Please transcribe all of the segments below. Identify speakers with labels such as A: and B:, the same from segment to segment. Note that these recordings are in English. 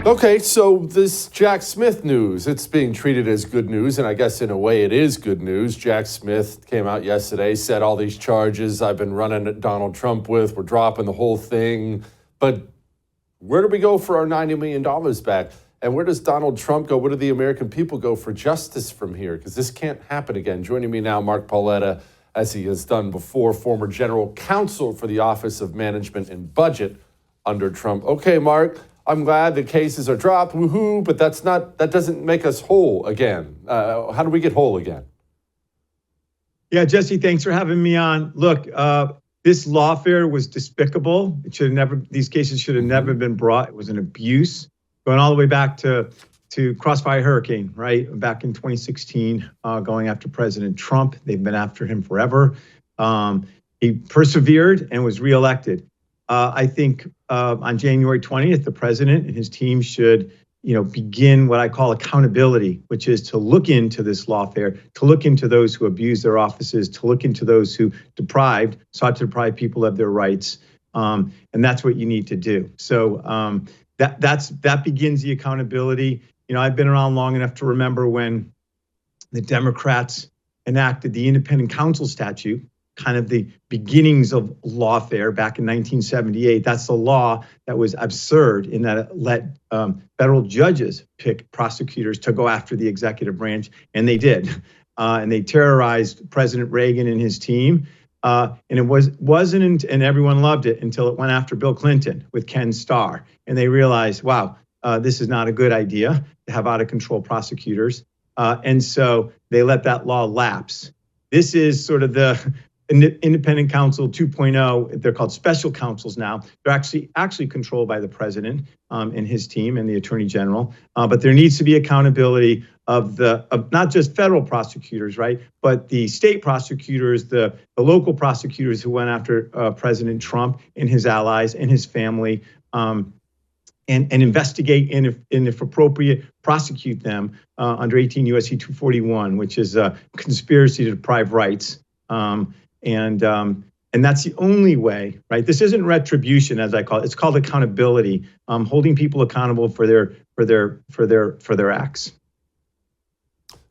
A: Okay, so this Jack Smith news, it's being treated as good news, and I guess in a way it is good news. Jack Smith came out yesterday, said all these charges I've been running at Donald Trump with, we're dropping the whole thing. But where do we go for our $90 million back? And where does Donald Trump go? Where do the American people go for justice from here? Because this can't happen again. Joining me now, Mark Paoletta, as he has done before, former general counsel for the Office of Management and Budget under Trump. Okay, Mark. I'm glad the cases are dropped, woohoo, but that doesn't make us whole again. How do we get whole again?
B: Yeah, Jesse, thanks for having me on. Look, this lawfare was despicable. These cases should have never been brought. It was an abuse, going all the way back to Crossfire Hurricane, right? Back in 2016, going after President Trump. They've been after him forever. He persevered and was reelected. I think on January 20th, the president and his team should, begin what I call accountability, which is to look into this lawfare, to look into those who abuse their offices, to look into those who sought to deprive people of their rights. And that's what you need to do. So that begins the accountability. I've been around long enough to remember when the Democrats enacted the independent counsel statute, kind of the beginnings of lawfare back in 1978. That's the law that was absurd in that it let federal judges pick prosecutors to go after the executive branch, and they did. And they terrorized President Reagan and his team. And it wasn't, and everyone loved it until it went after Bill Clinton with Ken Starr. And they realized, wow, this is not a good idea to have out of control prosecutors. And so they let that law lapse. This is sort of the independent counsel 2.0. They're called special counsels now. They're actually controlled by the president and his team and the attorney general. But there needs to be accountability of not just federal prosecutors, right? But the state prosecutors, the local prosecutors who went after President Trump and his allies and his family, and investigate and if appropriate, prosecute them under 18 U.S.C. 241, which is a conspiracy to deprive rights. And that's the only way, right? This isn't retribution, as I call it. It's called accountability, holding people accountable for their acts.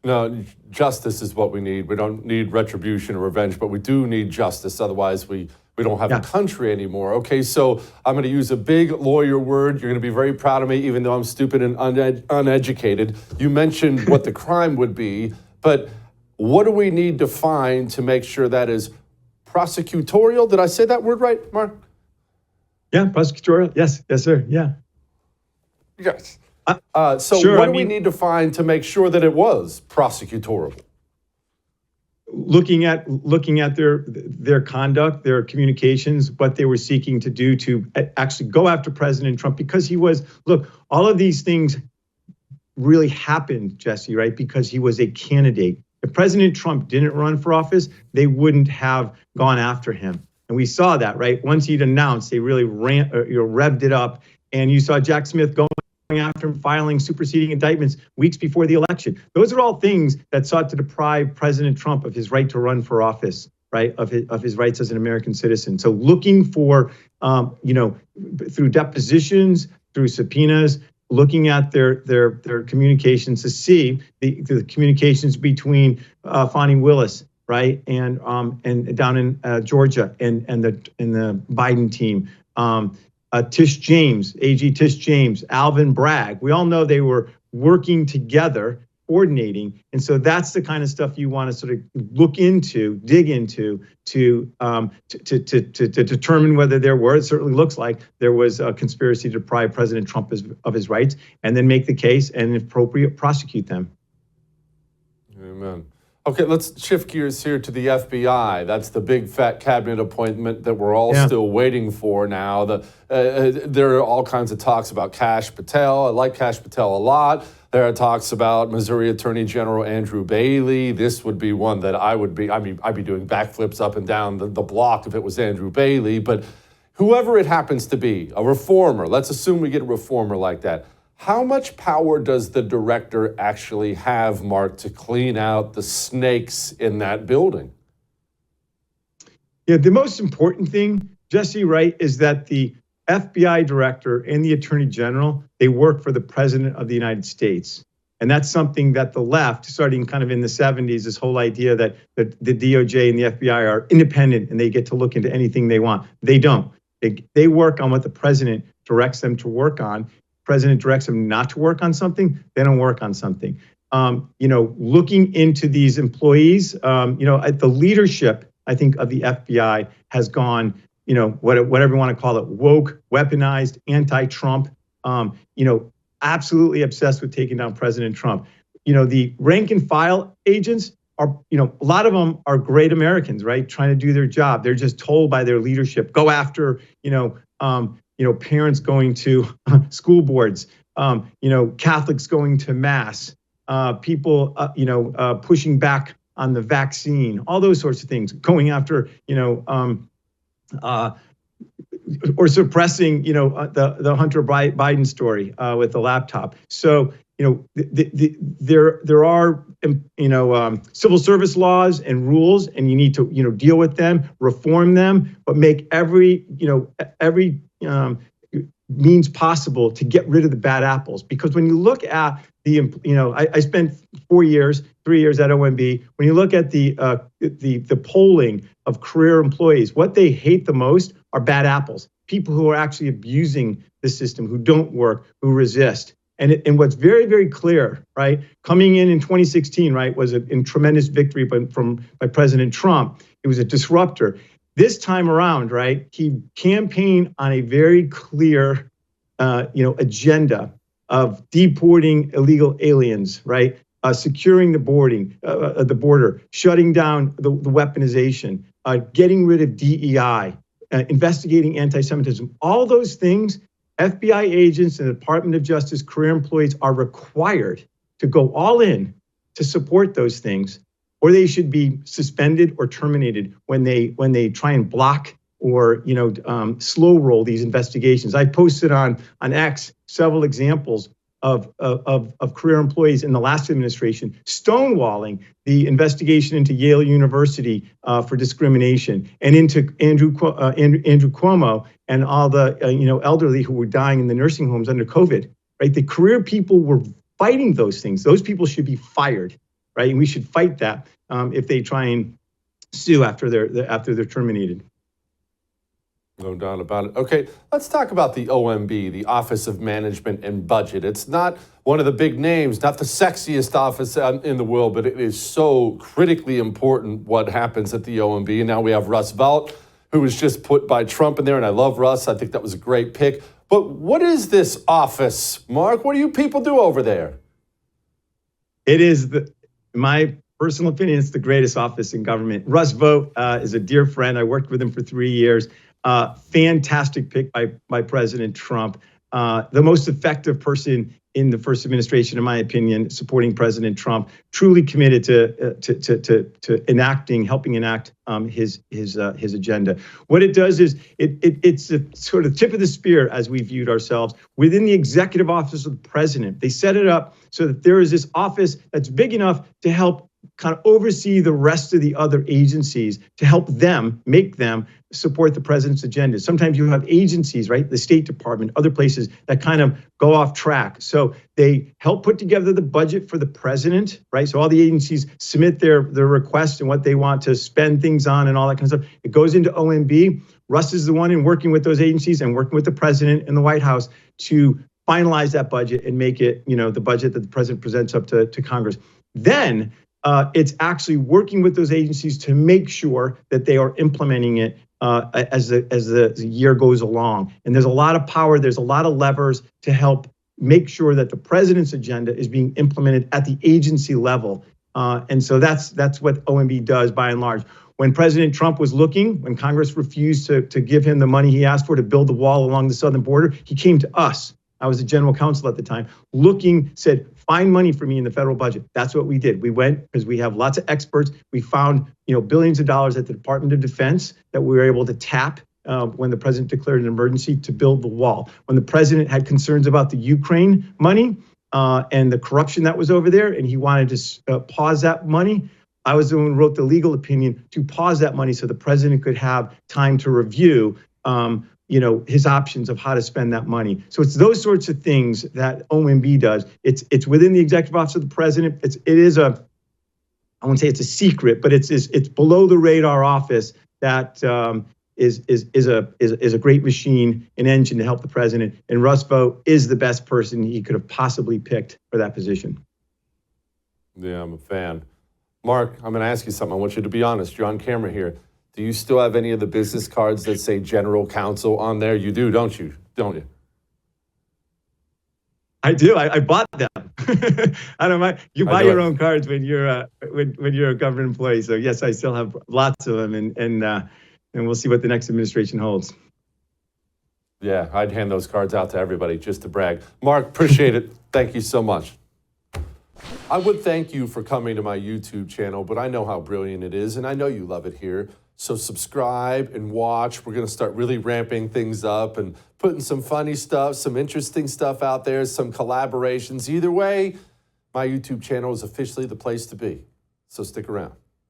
A: No, justice is what we need. We don't need retribution or revenge, but we do need justice. Otherwise, we don't have a country anymore. Okay, so I'm going to use a big lawyer word. You're going to be very proud of me, even though I'm stupid and uneducated. You mentioned what the crime would be, but what do we need to find to make sure that is prosecutorial? Did I say that word right, Mark?
B: Yeah, prosecutorial. Yes, sir. Yeah.
A: Yes. What do we need to find to make sure that it was prosecutorial?
B: Looking at their conduct, their communications, what they were seeking to do to actually go after President Trump, because all of these things really happened, Jesse, right? Because he was a candidate. If President Trump didn't run for office, they wouldn't have gone after him. And we saw that, right? Once he'd announced, they really revved it up. And you saw Jack Smith going after him, filing superseding indictments weeks before the election. Those are all things that sought to deprive President Trump of his right to run for office, right? Of his rights as an American citizen. So looking for, through depositions, through subpoenas, looking at their communications to see the communications between Fani Willis, right, and down in Georgia, and the Biden team, Tish James, AG Tish James, Alvin Bragg. We all know they were working together, coordinating, and so that's the kind of stuff you want to sort of dig into to determine whether there were. It certainly looks like there was a conspiracy to deprive President Trump of his rights, and then make the case and, if appropriate, prosecute them.
A: Amen. Okay, let's shift gears here to the FBI. That's the big fat cabinet appointment that we're all still waiting for now. There are all kinds of talks about Kash Patel. I like Kash Patel a lot. There are talks about Missouri Attorney General Andrew Bailey. This would be one that I'd be doing backflips up and down the block if it was Andrew Bailey. But whoever it happens to be, a reformer, let's assume we get a reformer like that. How much power does the director actually have, Mark, to clean out the snakes in that building?
B: Yeah, the most important thing, Jesse, right, is that the FBI director and the attorney general, they work for the president of the United States. And that's something that the left, starting kind of in the 70s, this whole idea that the DOJ and the FBI are independent and they get to look into anything they want. They don't. They work on what the president directs them to work on. President directs them not to work on something, they don't work on something. Looking into these employees, the leadership, I think, of the FBI has gone, whatever you want to call it, woke, weaponized, anti-Trump, absolutely obsessed with taking down President Trump. The rank and file agents are, a lot of them are great Americans, right? Trying to do their job. They're just told by their leadership, go after, parents going to school boards, Catholics going to mass, people, pushing back on the vaccine, all those sorts of things, going after, or suppressing, the Hunter Biden story with the laptop. So, there are, civil service laws and rules, and you need to, deal with them, reform them, but make every means possible to get rid of the bad apples. Because when you look at I spent 3 years at OMB. When you look at the polling of career employees, what they hate the most are bad apples, people who are actually abusing the system, who don't work, who resist. And what's very, very clear, right, coming in 2016, right, was a tremendous victory by President Trump. It was a disruptor. This time around, right, he campaigned on a very clear, agenda of deporting illegal aliens, right, securing the border, shutting down the weaponization, getting rid of DEI, investigating anti-Semitism. All those things, FBI agents and the Department of Justice career employees are required to go all in to support those things, or they should be suspended or terminated when they try and block or slow roll these investigations. I posted on X several examples of career employees in the last administration stonewalling the investigation into Yale University for discrimination, and into Andrew Cuomo and all the elderly who were dying in the nursing homes under COVID. Right, the career people were fighting those things. Those people should be fired, right? And we should fight that if they try and sue after they're terminated.
A: No doubt about it. Okay, let's talk about the OMB, the Office of Management and Budget. It's not one of the big names, not the sexiest office in the world, but it is so critically important what happens at the OMB. And now we have Russ Vought, who was just put by Trump in there, and I love Russ. I think that was a great pick. But what is this office, Mark? What do you people do over there?
B: It is, in my personal opinion, it's the greatest office in government. Russ Vought is a dear friend. I worked with him for 3 years. Fantastic pick by President Trump. The most effective person in the first administration, in my opinion, supporting President Trump, truly committed to helping enact his agenda. What it does is it's a sort of tip of the spear, as we viewed ourselves, within the executive office of the president. They set it up so that there is this office that's big enough to help kind of oversee the rest of the other agencies, to help them, make them support the president's agenda. Sometimes you have agencies, right, the State Department, other places that kind of go off track. So they help put together the budget for the president, right? So all the agencies submit their requests and what they want to spend things on and all that kind of stuff. It goes into OMB. Russ is the one in working with those agencies and working with the president and the White House to finalize that budget and make it, the budget that the president presents up to Congress. Then it's actually working with those agencies to make sure that they are implementing it as the year goes along. And there's a lot of power, there's a lot of levers to help make sure that the president's agenda is being implemented at the agency level. And so that's what OMB does by and large. When President Trump was looking, when Congress refused to give him the money he asked for to build the wall along the southern border, he came to us. I was the general counsel at the time, said, find money for me in the federal budget. That's what we did. We went, because we have lots of experts. We found, billions of dollars at the Department of Defense that we were able to tap when the president declared an emergency to build the wall. When the president had concerns about the Ukraine money and the corruption that was over there, and he wanted to pause that money, I was the one who wrote the legal opinion to pause that money so the president could have time to review his options of how to spend that money. So it's those sorts of things that OMB does. It's within the executive office of the president. It is I won't say it's a secret, but it's below the radar office that is a great machine, an engine to help the president. And Russ Vought is the best person he could have possibly picked for that position.
A: Yeah, I'm a fan. Mark, I'm going to ask you something. I want you to be honest. You're on camera here. Do you still have any of the business cards that say general counsel on there? You do, don't you? Don't you?
B: I do. I bought them. I don't mind. You buy your own cards when you're a government employee. So yes, I still have lots of them, and we'll see what the next administration holds.
A: Yeah, I'd hand those cards out to everybody just to brag. Mark, appreciate it. Thank you so much. I would thank you for coming to my YouTube channel, but I know how brilliant it is, and I know you love it here. So subscribe and watch. We're going to start really ramping things up and putting some funny stuff, some interesting stuff out there, some collaborations. Either way, my YouTube channel is officially the place to be. So stick around.